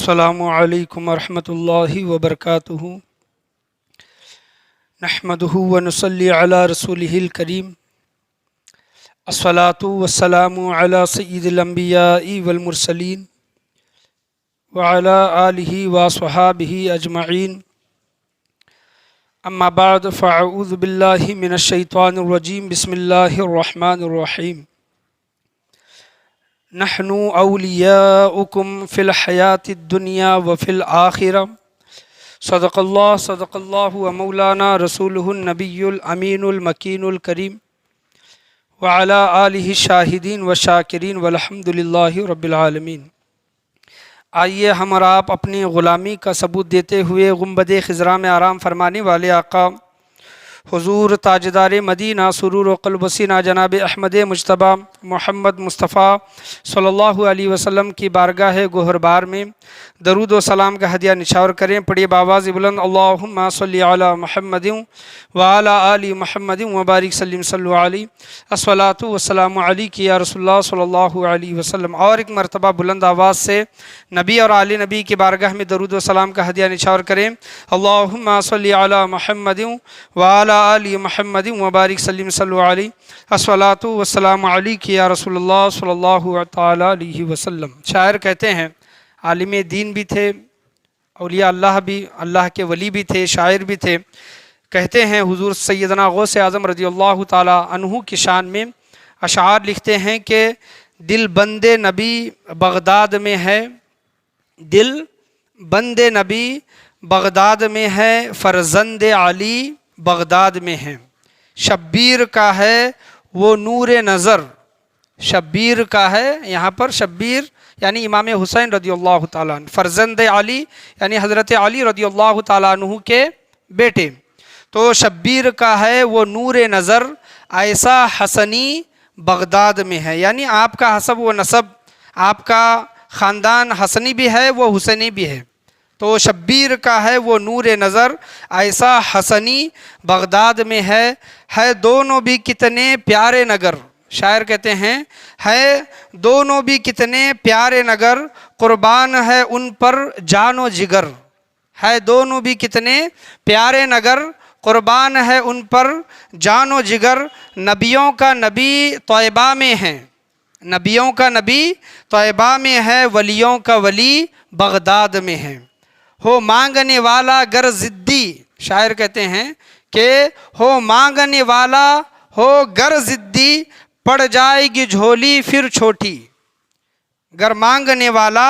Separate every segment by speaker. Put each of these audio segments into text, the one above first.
Speaker 1: السلام علیکم ورحمۃ اللہ وبرکاتہ نحمدہ ونصلی علی رسولہ الکریم الصلاۃ والسلام علی سید الانبیاء والمرسلین وعلی آلہ وصحابہ اجمعین اما بعد فاعوذ باللہ من الشیطان الرجیم بسم اللہ الرحمن الرحیم نحن اولیاؤکم فی الحیات الدنیا وفی الآخرہ صدق اللہ و مولانا رسولہ النبی الامین المکین الکریم وعلی آلہ الشاہدین والشاکرین والحمد للہ رب العالمین۔ آئیے ہم اور آپ اپنی غلامی کا ثبوت دیتے ہوئے گنبد خضراء میں آرام فرمانے والے آقا حضور تاجدار مدینہ سرور و قلب و سینہ جناب احمد مجتبیٰ محمد مصطفیٰ صلی اللہ علیہ وسلم کی بارگاہ گوہربار میں درود و سلام کا ہدیہ نچھاور کریں۔ پڑھیے بآواز بلند اللہم صلی علی محمد وعلی آل محمد وبارک سلم صلو علیہ الصلاۃ والسلام علیک یا رسول اللہ صلی اللہ علیہ وسلم۔ اور ایک مرتبہ بلند آواز سے نبی اور آل نبی کی بارگاہ میں درود و سلام کا ہدیہ نچھاور کریں۔ اللہم صلی علی محمد وعلی آل محمد وبارک سلم صلو علیہ الصلاۃ والسلام علیک یا رسول اللہ صلی اللہ تعالی علیہ وسلم۔ شاعر کہتے ہیں عالم دین بھی تھے، اولیاء اللہ بھی، اللہ کے ولی بھی تھے، شاعر بھی تھے۔ کہتے ہیں حضور سیدنا غوث اعظم رضی اللہ تعالی عنہ کی شان میں اشعار لکھتے ہیں کہ دل بند نبی بغداد میں ہے، دل بند نبی بغداد میں ہے، فرزند علی بغداد میں ہے، شبیر کا ہے وہ نور نظر، شبیر کا ہے، یہاں پر شبیر یعنی امام حسین رضی اللہ تعالیٰ عنہ، فرزند علی یعنی حضرت علی رضی اللہ تعالیٰ عنہ کے بیٹے، تو شبیر کا ہے وہ نور نظر، ایسا حسنی بغداد میں ہے، یعنی آپ کا حسب و نسب، آپ کا خاندان حسنی بھی ہے وہ حسینی بھی ہے، تو شبیر کا ہے وہ نور نظر، ایسا حسنی بغداد میں ہے دونوں بھی کتنے پیارے نگر۔ شاعر کہتے ہیں ہے دونوں بھی کتنے پیارے نگر، قربان ہے ان پر جان و جگر، ہے دونوں بھی کتنے پیارے نگر، قربان ہے ان پر جان و جگر، نبیوں کا نبی طیبہ میں ہے، نبیوں کا نبی طیبہ میں ہے، ولیوں کا ولی بغداد میں ہے، ہو مانگنے والا گر ضدی، شاعر کہتے ہیں کہ ہو مانگنے والا ہو گر ضدی، پڑ جائے گی جھولی پھر چھوٹی، گر مانگنے والا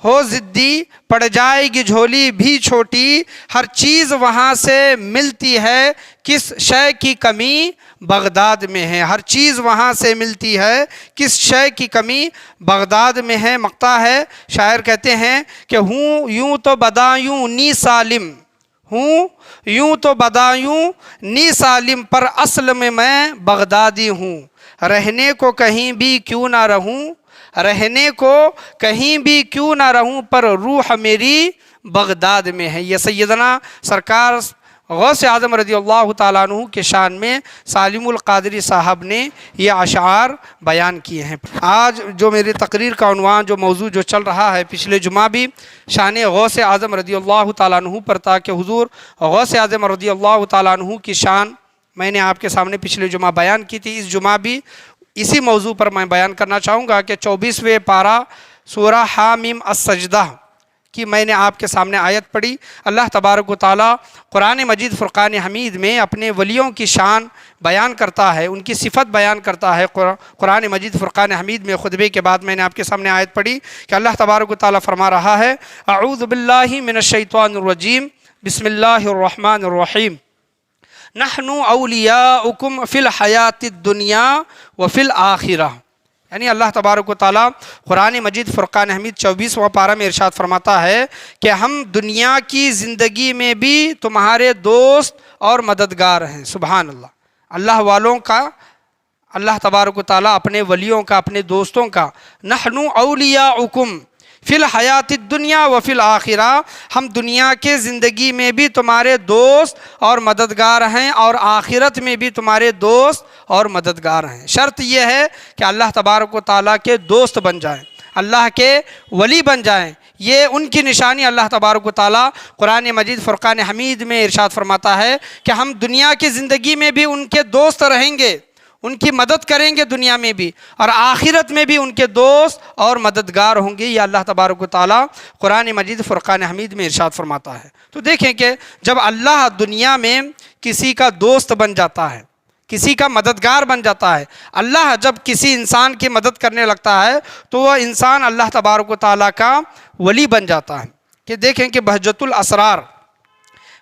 Speaker 1: ہو ضدی پڑ جائے گی جھولی بھی چھوٹی، ہر چیز وہاں سے ملتی ہے، کس شے کی کمی بغداد میں ہے، ہر چیز وہاں سے ملتی ہے، کس شے کی کمی بغداد میں ہے۔ مقطع ہے، شاعر کہتے ہیں کہ ہوں یوں تو بدایوں نی سالم، ہوں یوں تو بدایوں نی سالم، پر اصل میں بغدادی ہوں، رہنے کو کہیں بھی کیوں نہ رہوں، رہنے کو کہیں بھی کیوں نہ رہوں، پر روح میری بغداد میں ہے۔ یہ سیدنا سرکار غوث اعظم رضی اللہ تعالیٰ عنہ کے شان میں سالم القادری صاحب نے یہ اشعار بیان کیے ہیں۔ آج جو میری تقریر کا عنوان، جو موضوع جو چل رہا ہے، پچھلے جمعہ بھی شان غوث اعظم رضی اللہ تعالیٰ عنہ پر تھا کہ حضور غوث اعظم رضی اللہ تعالیٰ عنہ کی شان میں نے آپ کے سامنے پچھلے جمعہ بیان کی تھی۔ اس جمعہ بھی اسی موضوع پر میں بیان کرنا چاہوں گا کہ 24ویں پارہ سورہ حامیم السجدہ کی میں نے آپ کے سامنے آیت پڑھی۔ اللہ تبارک و تعالیٰ قرآن مجید فرقان حمید میں اپنے ولیوں کی شان بیان کرتا ہے، ان کی صفت بیان کرتا ہے۔ قرآن مجید فرقان حمید میں خطبے کے بعد میں نے آپ کے سامنے آیت پڑھی کہ اللہ تبارک و تعالیٰ فرما رہا ہے اعوذ باللہ من الشیطان الرجیم بسم اللہ الرحمن الرحیم نحن اولیاؤکم فی الحیات الدنیا وفی الآخرہ، یعنی اللہ تبارک و تعالیٰ قرآن مجید فرقان حمید 24واں پارہ میں ارشاد فرماتا ہے کہ ہم دنیا کی زندگی میں بھی تمہارے دوست اور مددگار ہیں۔ سبحان اللہ، اللہ والوں کا، اللہ تبارک و تعالیٰ اپنے ولیوں کا، اپنے دوستوں کا، نحن اولیاؤکم فی الحیات الدنیا وفی الآخرہ، ہم دنیا کے زندگی میں بھی تمہارے دوست اور مددگار ہیں، اور آخرت میں بھی تمہارے دوست اور مددگار ہیں۔ شرط یہ ہے کہ اللہ تبارک و تعالیٰ کے دوست بن جائیں، اللہ کے ولی بن جائیں، یہ ان کی نشانی اللہ تبارک و تعالیٰ قرآن مجید فرقان حمید میں ارشاد فرماتا ہے کہ ہم دنیا کی زندگی میں بھی ان کے دوست رہیں گے، ان کی مدد کریں گے دنیا میں بھی، اور آخرت میں بھی ان کے دوست اور مددگار ہوں گے۔ یہ اللہ تبارک و تعالیٰ قرآن مجید فرقان حمید میں ارشاد فرماتا ہے۔ تو دیکھیں کہ جب اللہ دنیا میں کسی کا دوست بن جاتا ہے، کسی کا مددگار بن جاتا ہے، اللہ جب کسی انسان کی مدد کرنے لگتا ہے تو وہ انسان اللہ تبارک و تعالیٰ کا ولی بن جاتا ہے۔ کہ دیکھیں کہ بہجت الاسرار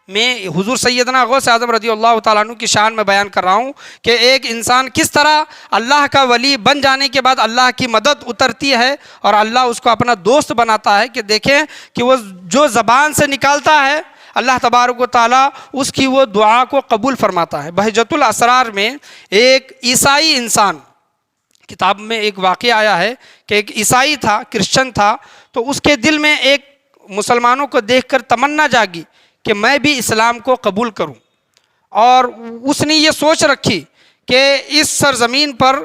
Speaker 1: میں حضور سیدنا غوث اعظم رضی اللہ تعالیٰ عنہ کی شان میں بیان کر رہا ہوں کہ ایک انسان کس طرح اللہ کا ولی بن جانے کے بعد اللہ کی مدد اترتی ہے اور اللہ اس کو اپنا دوست بناتا ہے۔ کہ دیکھیں کہ وہ جو زبان سے نکالتا ہے اللہ تبارک و تعالیٰ اس کی وہ دعا کو قبول فرماتا ہے۔ بہجت الاسرار میں ایک عیسائی انسان، کتاب میں ایک واقعہ آیا ہے کہ ایک عیسائی تھا، کرسچن تھا، تو اس کے دل میں ایک مسلمانوں کو دیکھ کر تمنا جاگی کہ میں بھی اسلام کو قبول کروں، اور اس نے یہ سوچ رکھی کہ اس سرزمین پر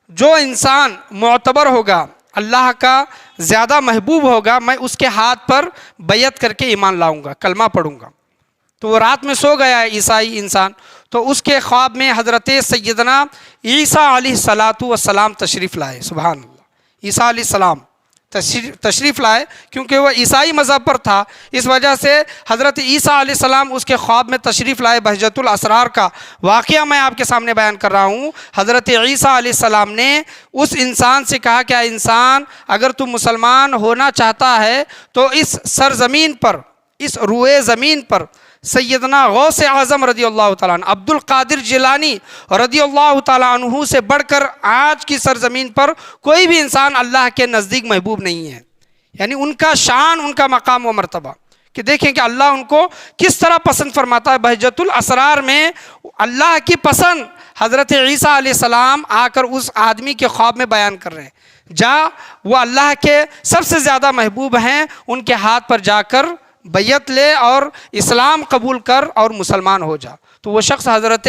Speaker 1: جو انسان معتبر ہوگا، اللہ کا زیادہ محبوب ہوگا، میں اس کے ہاتھ پر بیعت کر کے ایمان لاؤں گا، کلمہ پڑھوں گا۔ تو وہ رات میں سو گیا ہے عیسائی انسان، تو اس کے خواب میں حضرت سیدنا عیسیٰ علیہ السلام تشریف لائے۔ سبحان اللہ، عیسیٰ علیہ السلام تشریف لائے، کیونکہ وہ عیسائی مذہب پر تھا، اس وجہ سے حضرت عیسیٰ علیہ السلام اس کے خواب میں تشریف لائے۔ بہجت الاسرار کا واقعہ میں آپ کے سامنے بیان کر رہا ہوں۔ حضرت عیسیٰ علیہ السلام نے اس انسان سے کہا کہ اے انسان، اگر تو مسلمان ہونا چاہتا ہے تو اس سرزمین پر، اس روئے زمین پر سیدنا غوث اعظم رضی اللہ تعالیٰ عنہ، عبد القادر جیلانی رضی اللہ تعالیٰ عنہ سے بڑھ کر آج کی سرزمین پر کوئی بھی انسان اللہ کے نزدیک محبوب نہیں ہے۔ یعنی ان کا شان، ان کا مقام و مرتبہ، کہ دیکھیں کہ اللہ ان کو کس طرح پسند فرماتا ہے۔ بہجت الاسرار میں اللہ کی پسند حضرت عیسیٰ علیہ السلام آ کر اس آدمی کے خواب میں بیان کر رہے ہیں، جا وہ اللہ کے سب سے زیادہ محبوب ہیں، ان کے ہاتھ پر جا کر بیعت لے اور اسلام قبول کر اور مسلمان ہو جا۔ تو وہ شخص حضرت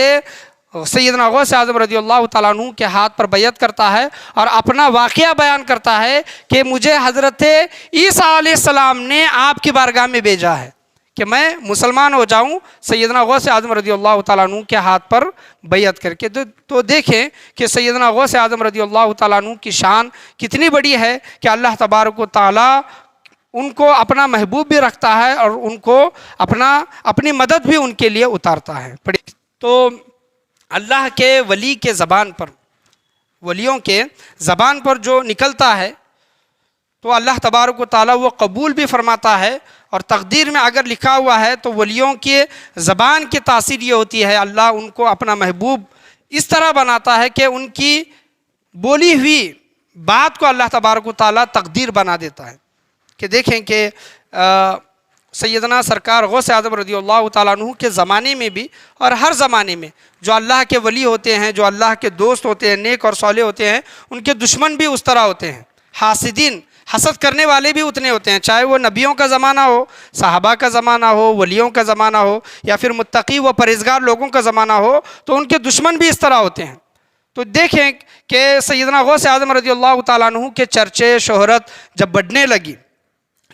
Speaker 1: سیدنا غوث اعظم رضی اللہ تعالیٰ عنہ کے ہاتھ پر بیعت کرتا ہے اور اپنا واقعہ بیان کرتا ہے کہ مجھے حضرت عیسیٰ علیہ السلام نے آپ کی بارگاہ میں بھیجا ہے کہ میں مسلمان ہو جاؤں سیدنا غوث اعظم رضی اللہ تعالیٰ عنہ کے ہاتھ پر بیعت کر کے۔ تو دیکھیں کہ سیدنا غوث اعظم رضی اللہ تعالیٰ عنہ کی شان کتنی بڑی ہے کہ اللہ تبارک و تعالیٰ ان کو اپنا محبوب بھی رکھتا ہے اور ان کو اپنی مدد بھی ان کے لیے اتارتا ہے۔ تو اللہ کے ولی کے زبان پر، ولیوں کے زبان پر جو نکلتا ہے تو اللہ تبارک و تعالیٰ وہ قبول بھی فرماتا ہے، اور تقدیر میں اگر لکھا ہوا ہے تو ولیوں کے زبان کی تاثیر یہ ہوتی ہے، اللہ ان کو اپنا محبوب اس طرح بناتا ہے کہ ان کی بولی ہوئی بات کو اللہ تبارک و تعالیٰ تقدیر بنا دیتا ہے۔ کہ دیکھیں کہ سیدنا سرکار غوث اعظم رضی اللہ تعالیٰ عنہ کے زمانے میں بھی اور ہر زمانے میں جو اللہ کے ولی ہوتے ہیں، جو اللہ کے دوست ہوتے ہیں، نیک اور صالح ہوتے ہیں، ان کے دشمن بھی اس طرح ہوتے ہیں۔ حاسدین، حسد کرنے والے بھی اتنے ہوتے ہیں، چاہے وہ نبیوں کا زمانہ ہو، صحابہ کا زمانہ ہو، ولیوں کا زمانہ ہو، یا پھر متقی و پرہیزگار لوگوں کا زمانہ ہو، تو ان کے دشمن بھی اس طرح ہوتے ہیں۔ تو دیکھیں کہ سیدنا غوث اعظم رضی اللہ تعالیٰ عنہ کے چرچے، شہرت جب بڑھنے لگی،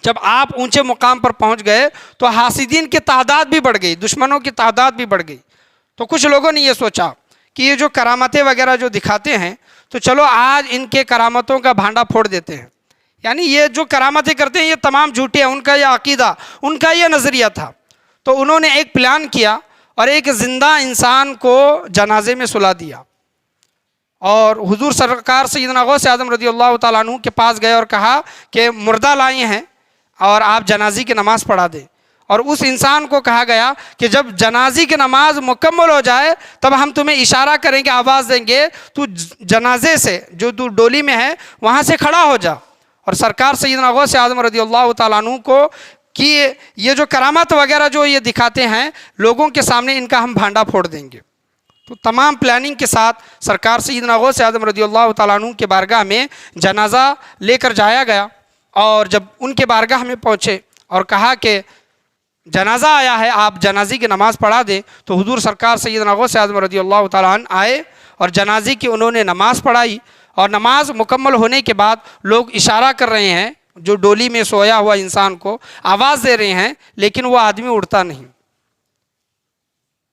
Speaker 1: جب آپ اونچے مقام پر پہنچ گئے تو حاسدین کی تعداد بھی بڑھ گئی، دشمنوں کی تعداد بھی بڑھ گئی۔ تو کچھ لوگوں نے یہ سوچا کہ یہ جو کرامتیں وغیرہ جو دکھاتے ہیں، تو چلو آج ان کے کرامتوں کا بھانڈا پھوڑ دیتے ہیں۔ یعنی یہ جو کرامتیں کرتے ہیں یہ تمام جھوٹے ہیں، ان کا یہ عقیدہ، ان کا یہ نظریہ تھا۔ تو انہوں نے ایک پلان کیا اور ایک زندہ انسان کو جنازے میں سلا دیا، اور حضور سرکار سیدنا غوث اعظم رضی اللہ تعالیٰ عنہ کے پاس گئے اور کہا کہ مردہ لائے ہیں اور آپ جنازی کی نماز پڑھا دیں۔ اور اس انسان کو کہا گیا کہ جب جنازی کی نماز مکمل ہو جائے تب ہم تمہیں اشارہ کریں گے، آواز دیں گے، تو جنازے سے جو تو ڈولی میں ہے وہاں سے کھڑا ہو جا۔ اور سرکار سیدنا غوث اعظم رضی اللہ تعالیٰ عنہ کو کہ یہ جو کرامت وغیرہ جو یہ دکھاتے ہیں لوگوں کے سامنے، ان کا ہم بھانڈا پھوڑ دیں گے۔ تو تمام پلاننگ کے ساتھ سرکار سیدنا غوث اعظم رضی اللہ تعالیٰ عنہ کے بارگاہ میں جنازہ لے کر جایا گیا، اور جب ان کے بارگاہ میں پہنچے اور کہا کہ جنازہ آیا ہے، آپ جنازی کی نماز پڑھا دیں، تو حضور سرکار سیدنا غوث اعظم رضی اللہ تعالیٰ عنہ آئے اور جنازی کی انہوں نے نماز پڑھائی، اور نماز مکمل ہونے کے بعد لوگ اشارہ کر رہے ہیں جو ڈولی میں سویا ہوا انسان کو آواز دے رہے ہیں، لیکن وہ آدمی اڑتا نہیں،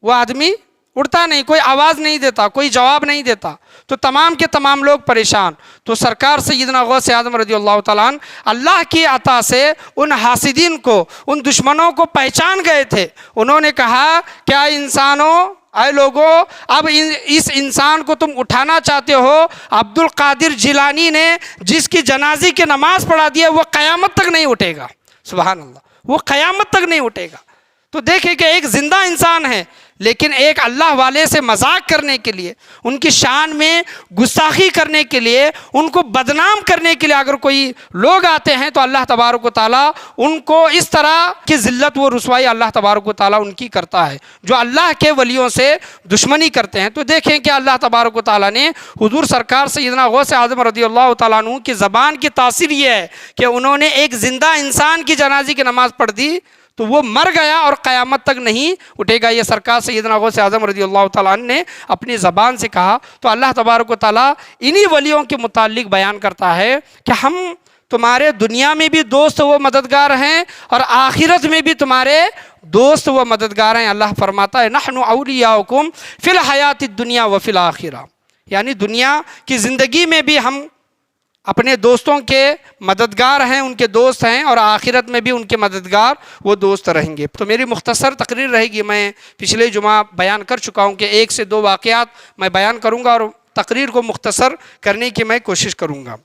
Speaker 1: وہ آدمی اڑتا نہیں، کوئی آواز نہیں دیتا، کوئی جواب نہیں دیتا، تو تمام کے تمام لوگ پریشان۔ تو سرکار سیدنا غوث اعظم رضی اللہ تعالیٰ عنہ اللہ کی عطا سے ان حاسدین کو، ان دشمنوں کو پہچان گئے تھے۔ انہوں نے کہا کیا انسانوں، اے لوگوں، اب اس انسان کو تم اٹھانا چاہتے ہو؟ عبد القادر جیلانی نے جس کی جنازے کی نماز پڑھا دی ہے وہ قیامت تک نہیں اٹھے گا۔ سبحان اللہ، وہ قیامت تک نہیں اٹھے گا۔ تو دیکھیں کہ ایک زندہ انسان ہے، لیکن ایک اللہ والے سے مذاق کرنے کے لیے، ان کی شان میں گستاخی کرنے کے لیے، ان کو بدنام کرنے کے لیے اگر کوئی لوگ آتے ہیں تو اللہ تبارک و تعالیٰ ان کو اس طرح کی ذلت و رسوائی اللہ تبارک و تعالیٰ ان کی کرتا ہے جو اللہ کے ولیوں سے دشمنی کرتے ہیں۔ تو دیکھیں کہ اللہ تبارک و تعالیٰ نے حضور سرکار سیدنا غوث اعظم رضی اللہ تعالیٰ عنہ کی زبان کی تاثیر یہ ہے کہ انہوں نے ایک زندہ انسان کی جنازے کی نماز پڑھ دی تو وہ مر گیا اور قیامت تک نہیں اٹھے گا۔ یہ سرکار سیدنا غوث اعظم رضی اللہ تعالیٰ عنہ نے اپنی زبان سے کہا۔ تو اللہ تبارک و تعالیٰ انہی ولیوں کے متعلق بیان کرتا ہے کہ ہم تمہارے دنیا میں بھی دوست و مددگار ہیں اور آخرت میں بھی تمہارے دوست و مددگار ہیں۔ اللہ فرماتا ہے نحن اولیاؤکم فی الحیات الدنیا وفی الآخرہ، یعنی دنیا کی زندگی میں بھی ہم اپنے دوستوں کے مددگار ہیں، ان کے دوست ہیں، اور آخرت میں بھی ان کے مددگار وہ دوست رہیں گے۔ تو میری مختصر تقریر رہے گی، میں پچھلے جمعہ بیان کر چکا ہوں کہ 1 سے 2 واقعات میں بیان کروں گا اور تقریر کو مختصر کرنے کی میں کوشش کروں گا۔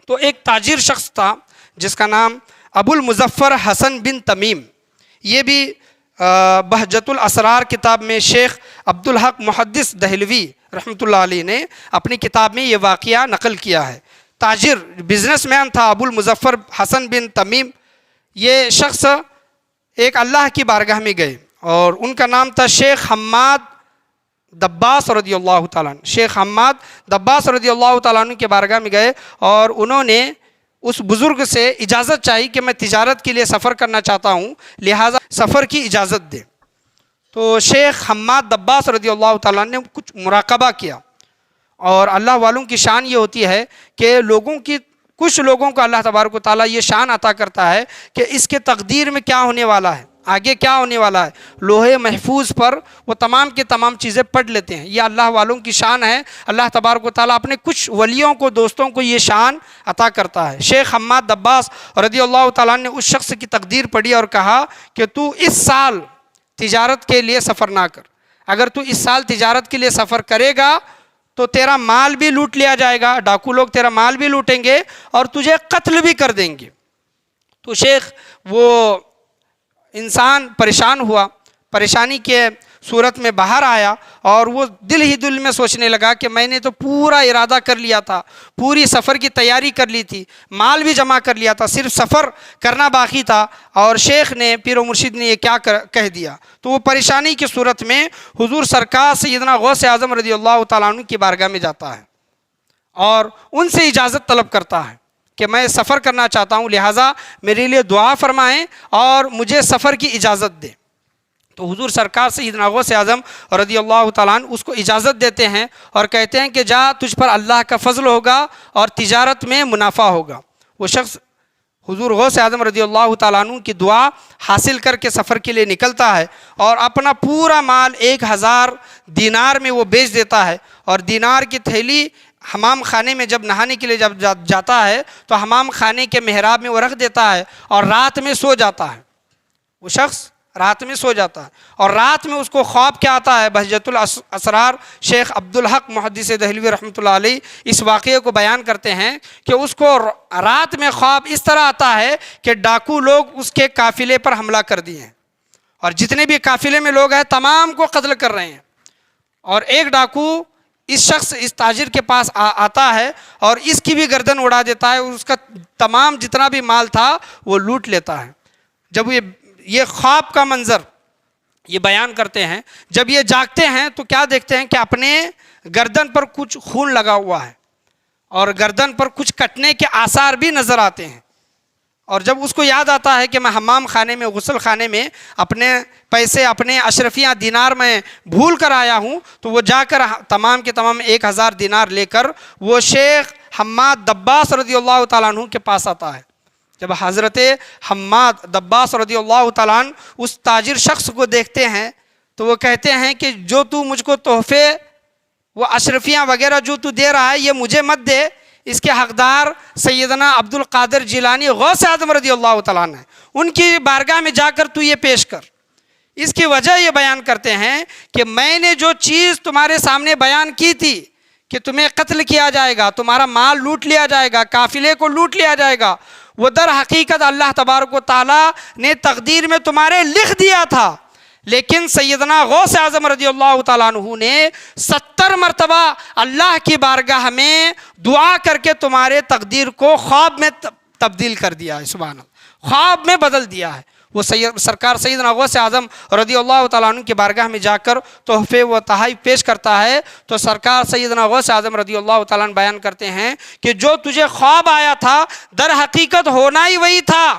Speaker 1: تو ایک تاجر شخص تھا جس کا نام ابو المظفر حسن بن تمیم، یہ بھی بہجت الاسرار کتاب میں شیخ عبدالحق محدث دہلوی رحمۃ اللہ علیہ نے اپنی کتاب میں یہ واقعہ نقل کیا ہے۔ تاجر بزنس مین تھا ابو المظفر حسن بن تمیم۔ یہ شخص ایک اللہ کی بارگاہ میں گئے اور ان کا نام تھا شیخ حماد دباس رضی اللہ تعالیٰ عنہ۔ شیخ حماد دباس رضی اللہ تعالیٰ عنہ کے بارگاہ میں گئے اور انہوں نے اس بزرگ سے اجازت چاہی کہ میں تجارت کے لیے سفر کرنا چاہتا ہوں، لہٰذا سفر کی اجازت دے۔ تو شیخ حماد دباس رضی اللہ تعالیٰ عنہ نے کچھ مراقبہ کیا، اور اللہ والوں کی شان یہ ہوتی ہے کہ کچھ لوگوں کو اللہ تبارک و تعالیٰ یہ شان عطا کرتا ہے کہ اس کے تقدیر میں کیا ہونے والا ہے، آگے کیا ہونے والا ہے، لوح محفوظ پر وہ تمام کے تمام چیزیں پڑھ لیتے ہیں۔ یہ اللہ والوں کی شان ہے، اللہ تبارک و تعالیٰ اپنے کچھ ولیوں کو، دوستوں کو یہ شان عطا کرتا ہے۔ شیخ حماد دباس رضی اللہ تعالیٰ نے اس شخص کی تقدیر پڑھی اور کہا کہ تو اس سال تجارت کے لیے سفر نہ کر، اگر تو اس سال تجارت کے لیے سفر کرے گا تو تیرا مال بھی لوٹ لیا جائے گا، ڈاکو لوگ تیرا مال بھی لوٹیں گے اور تجھے قتل بھی کر دیں گے۔ تو شیخ وہ انسان پریشان ہوا، پریشانی کے صورت میں باہر آیا اور وہ دل ہی دل میں سوچنے لگا کہ میں نے تو پورا ارادہ کر لیا تھا، پوری سفر کی تیاری کر لی تھی، مال بھی جمع کر لیا تھا، صرف سفر کرنا باقی تھا، اور شیخ نے، پیر و مرشد نے یہ کیا کہہ دیا۔ تو وہ پریشانی کی صورت میں حضور سرکار سیدنا غوث اعظم رضی اللہ تعالیٰ عنہ کی بارگاہ میں جاتا ہے اور ان سے اجازت طلب کرتا ہے کہ میں سفر کرنا چاہتا ہوں، لہٰذا میرے لیے دعا فرمائیں اور مجھے سفر کی اجازت دیں۔ تو حضور سرکار سیدنا غوث اعظم رضی اللہ تعالیٰ عنہ اس کو اجازت دیتے ہیں اور کہتے ہیں کہ جا، تجھ پر اللہ کا فضل ہوگا اور تجارت میں منافع ہوگا۔ وہ شخص حضور غوث اعظم رضی اللہ تعالیٰ عنہ کی دعا حاصل کر کے سفر کے لیے نکلتا ہے اور اپنا پورا مال 1000 دینار میں وہ بیچ دیتا ہے، اور دینار کی تھیلی حمام خانے میں جب نہانے کے لیے جب جاتا ہے تو حمام خانے کے محراب میں وہ رکھ دیتا ہے اور رات میں سو جاتا ہے۔ وہ شخص رات میں سو جاتا ہے اور رات میں اس کو خواب کیا آتا ہے۔ بہجت الاسرار شیخ عبدالحق محدث دہلوی رحمۃ اللہ علیہ اس واقعے کو بیان کرتے ہیں کہ اس کو رات میں خواب اس طرح آتا ہے کہ ڈاکو لوگ اس کے قافلے پر حملہ کر دیے ہیں اور جتنے بھی قافلے میں لوگ ہیں تمام کو قتل کر رہے ہیں، اور ایک ڈاکو اس شخص، اس تاجر کے پاس آتا ہے اور اس کی بھی گردن اڑا دیتا ہے، اس کا تمام جتنا بھی مال تھا وہ لوٹ لیتا ہے۔ جب یہ خواب کا منظر یہ بیان کرتے ہیں، جب یہ جاگتے ہیں تو کیا دیکھتے ہیں کہ اپنے گردن پر کچھ خون لگا ہوا ہے اور گردن پر کچھ کٹنے کے آثار بھی نظر آتے ہیں، اور جب اس کو یاد آتا ہے کہ میں حمام خانے میں، غسل خانے میں اپنے پیسے، اپنے اشرفیہ دینار میں بھول کر آیا ہوں، تو وہ جا کر تمام کے تمام 1000 دینار لے کر وہ شیخ حماد دباس رضی اللہ تعالیٰ عنہ کے پاس آتا ہے جب حضرت حماد دباس رضی اللہ تعالیٰ عنہ اس تاجر شخص کو دیکھتے ہیں تو وہ کہتے ہیں کہ جو تو مجھ کو تحفے وہ اشرفیاں وغیرہ جو تو دے رہا ہے یہ مجھے مت دے، اس کے حقدار سیدنا عبد القادر جیلانی غوث اعظم رضی اللہ تعالیٰ عنہ ہیں، ان کی بارگاہ میں جا کر تو یہ پیش کر۔ اس کی وجہ یہ بیان کرتے ہیں کہ میں نے جو چیز تمہارے سامنے بیان کی تھی کہ تمہیں قتل کیا جائے گا، تمہارا مال لوٹ لیا جائے گا، قافلے کو لوٹ لیا جائے گا، وہ در حقیقت اللہ تبارک و تعالیٰ نے تقدیر میں تمہارے لکھ دیا تھا، لیکن سیدنا غوث اعظم رضی اللہ تعالیٰ عنہ نے 70 مرتبہ اللہ کی بارگاہ میں دعا کر کے تمہارے تقدیر کو خواب میں تبدیل کر دیا ہے، سبحان اللہ، خواب میں بدل دیا ہے۔ وہ سرکار سیدنا غوث اعظم رضی اللہ تعالیٰ عنہ کی بارگاہ میں جا کر تحفے و تحائف پیش کرتا ہے تو سرکار سیدنا غوث اعظم رضی اللہ تعالیٰ عنہ بیان کرتے ہیں کہ جو تجھے خواب آیا تھا در حقیقت ہونا ہی وہی تھا،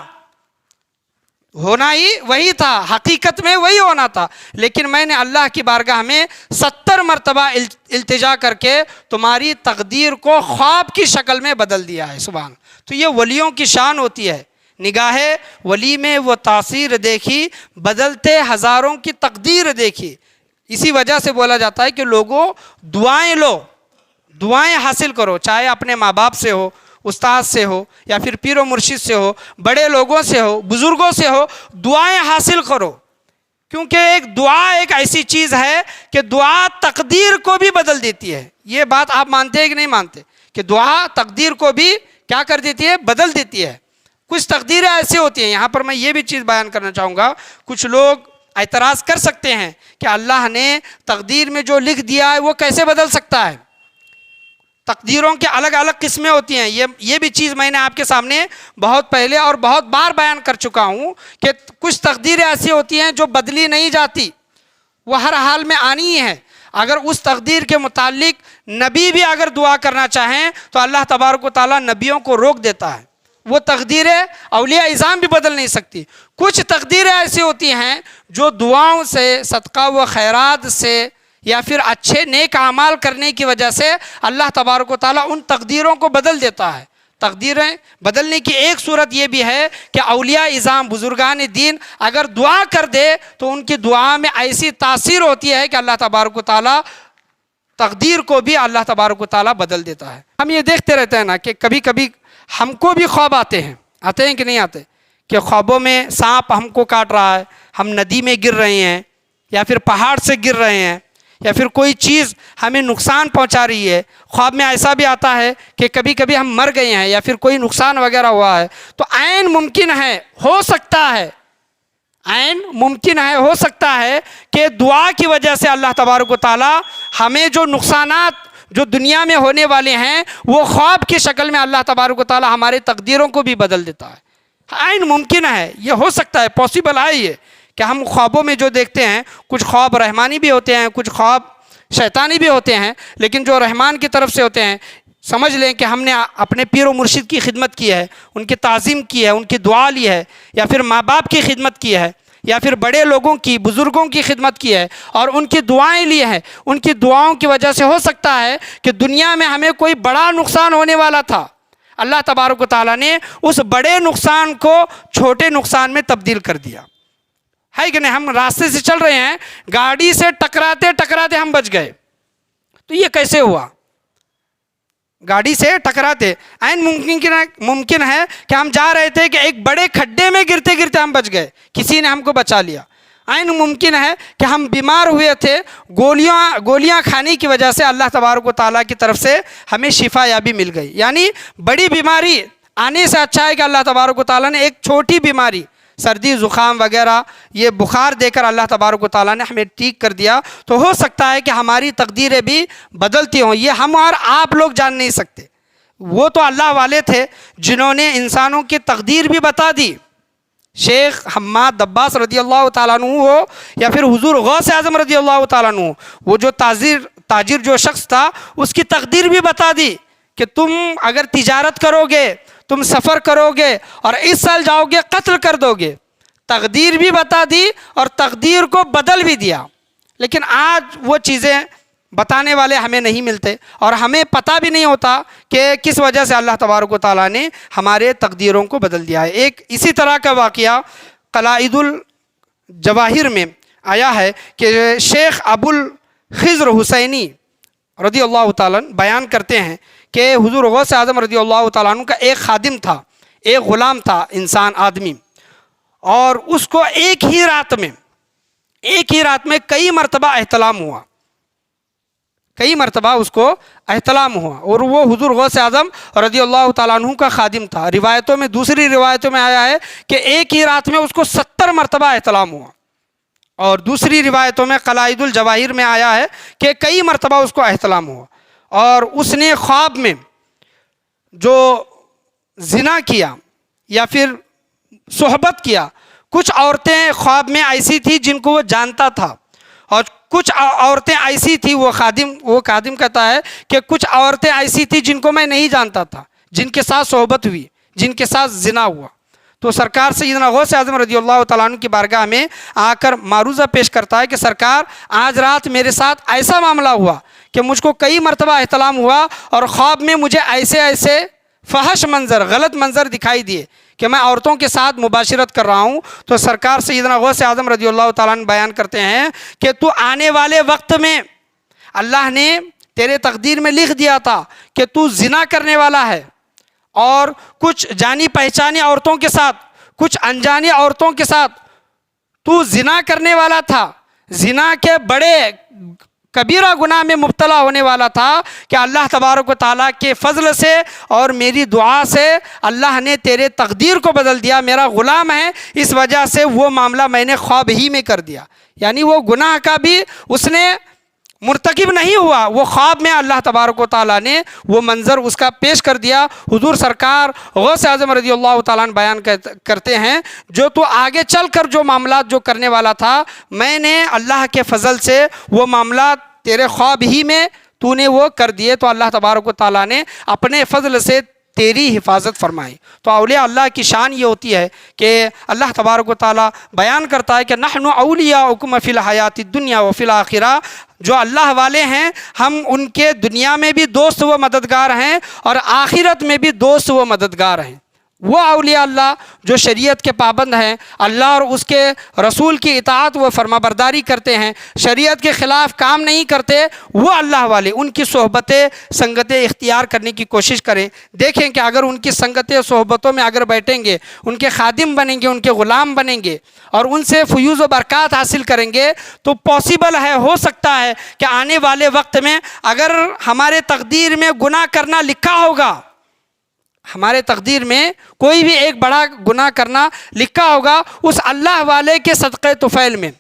Speaker 1: ہونا ہی وہی تھا، حقیقت میں وہی ہونا تھا، لیکن میں نے اللہ کی بارگاہ میں 70 مرتبہ التجا کر کے تمہاری تقدیر کو خواب کی شکل میں بدل دیا ہے، سبحان۔ تو یہ ولیوں کی شان ہوتی ہے، نگاہ ولی میں وہ تاثیر دیکھی، بدلتے ہزاروں کی تقدیر دیکھی۔ اسی وجہ سے بولا جاتا ہے کہ لوگوں دعائیں لو، دعائیں حاصل کرو، چاہے اپنے ماں باپ سے ہو، استاد سے ہو، یا پھر پیر و مرشد سے ہو، بڑے لوگوں سے ہو، بزرگوں سے ہو، دعائیں حاصل کرو، کیونکہ ایک دعا ایک ایسی چیز ہے کہ دعا تقدیر کو بھی بدل دیتی ہے۔ یہ بات آپ مانتے ہیں کہ نہیں مانتے کہ دعا تقدیر کو بھی کیا کر دیتی ہے؟ بدل دیتی ہے۔ کچھ تقدیریں ایسی ہوتی ہیں، یہاں پر میں یہ بھی چیز بیان کرنا چاہوں گا، کچھ لوگ اعتراض کر سکتے ہیں کہ اللہ نے تقدیر میں جو لکھ دیا ہے وہ کیسے بدل سکتا ہے؟ تقدیروں کے الگ الگ قسمیں ہوتی ہیں، یہ بھی چیز میں نے آپ کے سامنے بہت پہلے اور بہت بار بیان کر چکا ہوں کہ کچھ تقدیریں ایسی ہوتی ہیں جو بدلی نہیں جاتی، وہ ہر حال میں آنی ہی ہے۔ اگر اس تقدیر کے متعلق نبی بھی اگر دعا کرنا چاہیں تو اللہ تبارک و تعالیٰ نبیوں کو روک دیتا ہے، وہ تقدیریں اولیاء اعظام بھی بدل نہیں سکتی۔ کچھ تقدیریں ایسی ہوتی ہیں جو دعاؤں سے، صدقہ و خیرات سے، یا پھر اچھے نیک اعمال کرنے کی وجہ سے اللہ تبارک و تعالیٰ ان تقدیروں کو بدل دیتا ہے۔ تقدیریں بدلنے کی ایک صورت یہ بھی ہے کہ اولیاء اعظام، بزرگان دین اگر دعا کر دے تو ان کی دعا میں ایسی تاثیر ہوتی ہے کہ اللہ تبارک و تعالیٰ تقدیر کو بھی اللہ تبارک و تعالیٰ بدل دیتا ہے۔ ہم یہ دیکھتے رہتے ہیں نا کہ کبھی کبھی ہم کو بھی خواب آتے ہیں کہ نہیں آتے، کہ خوابوں میں سانپ ہم کو کاٹ رہا ہے، ہم ندی میں گر رہے ہیں، یا پھر پہاڑ سے گر رہے ہیں، یا پھر کوئی چیز ہمیں نقصان پہنچا رہی ہے۔ خواب میں ایسا بھی آتا ہے کہ کبھی کبھی ہم مر گئے ہیں یا پھر کوئی نقصان وغیرہ ہوا ہے، تو عین ممکن ہے، ہو سکتا ہے، عین ممکن ہے، ہو سکتا ہے کہ دعا کی وجہ سے اللہ تبارک و تعالیٰ ہمیں جو نقصانات جو دنیا میں ہونے والے ہیں وہ خواب کی شکل میں اللہ تبارک و تعالیٰ ہمارے تقدیروں کو بھی بدل دیتا ہے۔ عین ممکن ہے، یہ ہو سکتا ہے، پاسبل ہے یہ کہ ہم خوابوں میں جو دیکھتے ہیں، کچھ خواب رحمانی بھی ہوتے ہیں، کچھ خواب شیطانی بھی ہوتے ہیں، لیکن جو رحمان کی طرف سے ہوتے ہیں، سمجھ لیں کہ ہم نے اپنے پیر و مرشد کی خدمت کی ہے، ان کی تعظیم کی ہے، ان کی دعا لی ہے، یا پھر ماں باپ کی خدمت کی ہے، یا پھر بڑے لوگوں کی، بزرگوں کی خدمت کی ہے اور ان کی دعائیں لی ہیں، ان کی دعاؤں کی وجہ سے ہو سکتا ہے کہ دنیا میں ہمیں کوئی بڑا نقصان ہونے والا تھا، اللہ تبارک و تعالیٰ نے اس بڑے نقصان کو چھوٹے نقصان میں تبدیل کر دیا ہے کہ نہیں؟ ہم راستے سے چل رہے ہیں، گاڑی سے ٹکراتے ٹکراتے ہم بچ گئے، تو یہ کیسے ہوا؟ گاڑی سے ٹکراتے، عین ممکن ہے کہ ہم جا رہے تھے کہ ایک بڑے کھڈے میں گرتے گرتے ہم بچ گئے، کسی نے ہم کو بچا لیا۔ عین ممکن ہے کہ ہم بیمار ہوئے تھے، گولیاں کھانے کی وجہ سے اللہ تبارک و تعالیٰ کی طرف سے ہمیں شفا یابی مل گئی۔ یعنی بڑی بیماری آنے سے اچھا ہے کہ اللہ تبارک و تعالیٰ نے ایک چھوٹی بیماری، سردی زکام وغیرہ، یہ بخار دے کر اللہ تبارک و تعالیٰ نے ہمیں ٹھیک کر دیا، تو ہو سکتا ہے کہ ہماری تقدیریں بھی بدلتی ہوں، یہ ہم اور آپ لوگ جان نہیں سکتے۔ وہ تو اللہ والے تھے جنہوں نے انسانوں کی تقدیر بھی بتا دی، شیخ حماد دباس رضی اللہ تعالیٰ عنہ ہو یا پھر حضور غوث اعظم رضی اللہ تعالیٰ عنہ، وہ جو تاجر جو شخص تھا اس کی تقدیر بھی بتا دی کہ تم اگر تجارت کرو گے، تم سفر کرو گے اور اس سال جاؤ گے قتل کر دو گے، تقدیر بھی بتا دی اور تقدیر کو بدل بھی دیا۔ لیکن آج وہ چیزیں بتانے والے ہمیں نہیں ملتے، اور ہمیں پتہ بھی نہیں ہوتا کہ کس وجہ سے اللہ تبارک و تعالیٰ نے ہمارے تقدیروں کو بدل دیا ہے۔ ایک اسی طرح کا واقعہ قلائد الجواہر میں آیا ہے کہ شیخ ابو الخضر حسینی رضی اللہ تعالیٰ عنہ بیان کرتے ہیں کہ حضور غوث اعظم رضی اللہ تعالیٰ عنہ کا ایک خادم تھا، ایک غلام تھا، انسان آدمی، اور اس کو ایک ہی رات میں کئی مرتبہ احتلام ہوا، کئی مرتبہ اس کو احتلام ہوا، اور وہ حضور غوث اعظم رضی اللہ تعالیٰ عنہ کا خادم تھا۔ روایتوں میں، دوسری روایتوں میں آیا ہے کہ ایک ہی رات میں اس کو 70 مرتبہ احتلام ہوا، اور دوسری روایتوں میں قلائد الجواہر میں آیا ہے کہ کئی مرتبہ اس کو احتلام ہوا، اور اس نے خواب میں جو زنا کیا یا پھر صحبت کیا، کچھ عورتیں خواب میں ایسی تھی جن کو وہ جانتا تھا، اور کچھ عورتیں ایسی تھی، وہ خادم کہتا ہے کہ کچھ عورتیں ایسی تھی جن کو میں نہیں جانتا تھا، جن کے ساتھ صحبت ہوئی، جن کے ساتھ زنا ہوا۔ تو سرکار سیدنا غوث اعظم رضی اللہ تعالیٰ عنہ کی بارگاہ میں آ کر معروضہ پیش کرتا ہے کہ سرکار، آج رات میرے ساتھ ایسا معاملہ ہوا کہ مجھ کو کئی مرتبہ احتلام ہوا، اور خواب میں مجھے ایسے فحش منظر، غلط منظر دکھائی دیے کہ میں عورتوں کے ساتھ مباشرت کر رہا ہوں۔ تو سرکار سیدنا غوث اعظم رضی اللہ تعالیٰ عنہ بیان کرتے ہیں کہ تو آنے والے وقت میں اللہ نے تیرے تقدیر میں لکھ دیا تھا کہ تو زنا کرنے والا ہے، اور کچھ جانی پہچانی عورتوں کے ساتھ، کچھ انجانی عورتوں کے ساتھ تو زنا کرنے والا تھا، زنا کے بڑے کبیرہ گناہ میں مبتلا ہونے والا تھا، کہ اللہ تبارک و تعالیٰ کے فضل سے اور میری دعا سے اللہ نے تیرے تقدیر کو بدل دیا، میرا غلام ہے، اس وجہ سے وہ معاملہ میں نے خواب ہی میں کر دیا۔ یعنی وہ گناہ کا بھی اس نے مرتکب نہیں ہوا، وہ خواب میں اللہ تبارک و تعالیٰ نے وہ منظر اس کا پیش کر دیا۔ حضور سرکار غوث اعظم رضی اللہ تعالیٰ عنہ بیان کرتے ہیں، جو تو آگے چل کر جو معاملات جو کرنے والا تھا، میں نے اللہ کے فضل سے وہ معاملات تیرے خواب ہی میں تو نے وہ کر دیے، تو اللہ تبارک و تعالیٰ نے اپنے فضل سے تیری حفاظت فرمائی۔ تو اولیاء اللہ کی شان یہ ہوتی ہے کہ اللہ تبارک و تعالیٰ بیان کرتا ہے کہ نحن اولیاؤکم فی الحیات الدنیا وفی الآخرہ، جو اللہ والے ہیں ہم ان کے دنیا میں بھی دوست و مددگار ہیں، اور آخرت میں بھی دوست و مددگار ہیں۔ وہ اولیاء اللہ جو شریعت کے پابند ہیں، اللہ اور اس کے رسول کی اطاعت و فرما برداری کرتے ہیں، شریعت کے خلاف کام نہیں کرتے، وہ اللہ والے ان کی صحبتیں سنگتیں اختیار کرنے کی کوشش کریں۔ دیکھیں کہ اگر ان کی سنگتیں صحبتوں میں اگر بیٹھیں گے، ان کے خادم بنیں گے، ان کے غلام بنیں گے، اور ان سے فیوز و برکات حاصل کریں گے، تو پاسبل ہے، ہو سکتا ہے کہ آنے والے وقت میں اگر ہمارے تقدیر میں گناہ کرنا لکھا ہوگا، ہمارے تقدیر میں کوئی بھی ایک بڑا گناہ کرنا لکھا ہوگا، اس اللہ والے کے صدقے طفیل میں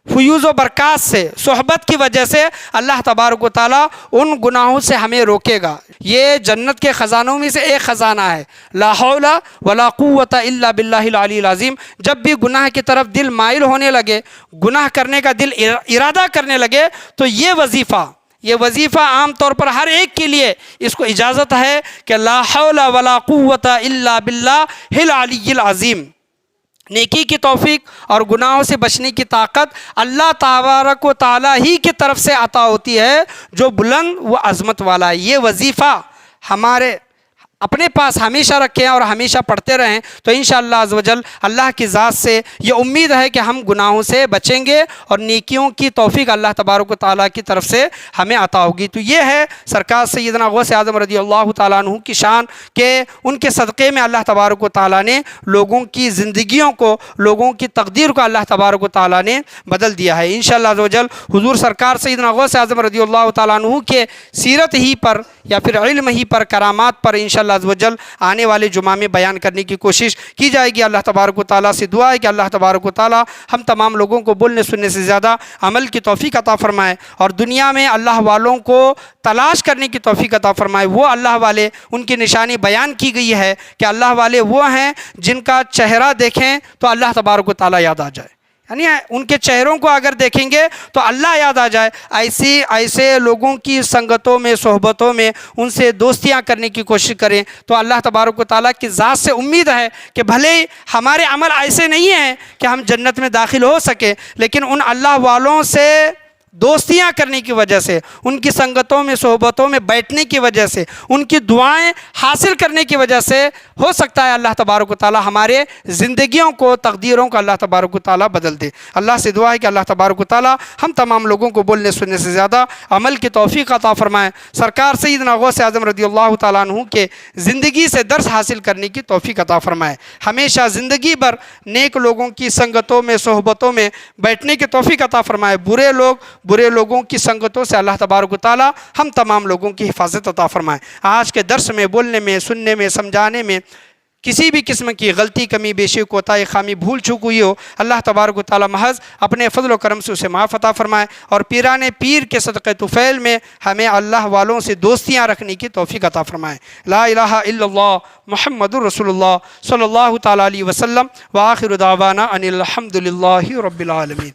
Speaker 1: فیوز و برکات سے، صحبت کی وجہ سے اللہ تبارک و تعالیٰ ان گناہوں سے ہمیں روکے گا۔ یہ جنت کے خزانوں میں سے ایک خزانہ ہے، لا حول ولا قوت الا باللہ العلی العظیم۔ جب بھی گناہ کی طرف دل مائل ہونے لگے، گناہ کرنے کا دل ارادہ کرنے لگے، تو یہ وظیفہ عام طور پر ہر ایک کے لیے اس کو اجازت ہے کہ لا حول ولا قوت الا باللہ العلی العظیم۔ نیکی کی توفیق اور گناہوں سے بچنے کی طاقت اللہ تبارک و تعالیٰ ہی کی طرف سے عطا ہوتی ہے، جو بلند و عظمت والا ہے۔ یہ وظیفہ ہمارے اپنے پاس ہمیشہ رکھیں اور ہمیشہ پڑھتے رہیں، تو انشاءاللہ عز و جل اللہ کی ذات سے یہ امید ہے کہ ہم گناہوں سے بچیں گے، اور نیکیوں کی توفیق اللہ تبارک و تعالیٰ کی طرف سے ہمیں عطا ہوگی۔ تو یہ ہے سرکار سیدنا غوث اعظم رضی اللہ تعالیٰ عنہ کی شان، کہ ان کے صدقے میں اللہ تبارک و تعالیٰ نے لوگوں کی زندگیوں کو، لوگوں کی تقدیر کو اللہ تبارک و تعالیٰ نے بدل دیا ہے۔ انشاءاللہ عز و جل حضور سرکار سیدنا غوث اعظم رضی اللہ تعالیٰ عنہ کے سیرت ہی پر یا پھر علم ہی پر، کرامات پر انشاءاللہ عز و جل آنے والے جمعہ میں بیان کرنے کی کوشش کی جائے گی۔ اللہ تبارک و تعالیٰ سے دعا ہے کہ اللہ تبارک و تعالیٰ ہم تمام لوگوں کو بولنے سننے سے زیادہ عمل کی توفیق عطا فرمائے، اور دنیا میں اللہ والوں کو تلاش کرنے کی توفیق عطا فرمائے۔ وہ اللہ والے، ان کی نشانی بیان کی گئی ہے کہ اللہ والے وہ ہیں جن کا چہرہ دیکھیں تو اللہ تبارک و تعالیٰ یاد آ جائے، یعنی ان کے چہروں کو اگر دیکھیں گے تو اللہ یاد آ جائے۔ ایسے لوگوں کی سنگتوں میں، صحبتوں میں ان سے دوستیاں کرنے کی کوشش کریں، تو اللہ تبارک و تعالیٰ کی ذات سے امید ہے کہ بھلے ہمارے عمل ایسے نہیں ہیں کہ ہم جنت میں داخل ہو سکے، لیکن ان اللہ والوں سے دوستیاں کرنے کی وجہ سے، ان کی سنگتوں میں صحبتوں میں بیٹھنے کی وجہ سے، ان کی دعائیں حاصل کرنے کی وجہ سے ہو سکتا ہے اللہ تبارک و تعالی ہمارے زندگیوں کو، تقدیروں کو اللہ تبارک و تعالی بدل دے۔ اللہ سے دعا ہے کہ اللہ تبارک و تعالی ہم تمام لوگوں کو بولنے سننے سے زیادہ عمل کی توفیق عطا فرمائے۔ سرکار سیدنا غوث اعظم رضی اللہ تعالیٰ عنہ کے زندگی سے درس حاصل کرنے کی توفیق عطا فرمائے۔ ہمیشہ زندگی بھر نیک لوگوں کی سنگتوں میں صحبتوں میں بیٹھنے کی توفیق عطا فرمائے۔ برے لوگوں کی سنگتوں سے اللہ تبارک و تعالی ہم تمام لوگوں کی حفاظت عطا فرمائے۔ آج کے درس میں بولنے میں، سننے میں، سمجھانے میں کسی بھی قسم کی غلطی، کمی، بیشی، کوتاہی، خامی، بھول چوک ہوئی ہو، اللہ تبارک و تعالی محض اپنے فضل و کرم سے اسے معاف عطا فرمائے، اور پیران پیر کے صدقہ طفیل میں ہمیں اللہ والوں سے دوستیاں رکھنے کی توفیق عطا فرمائے۔ لا الہ الا اللہ محمد الرسول اللہ صلی اللہ تعالی علیہ وسلم، وآخر دعوانا ان الحمد للہ رب العالمین۔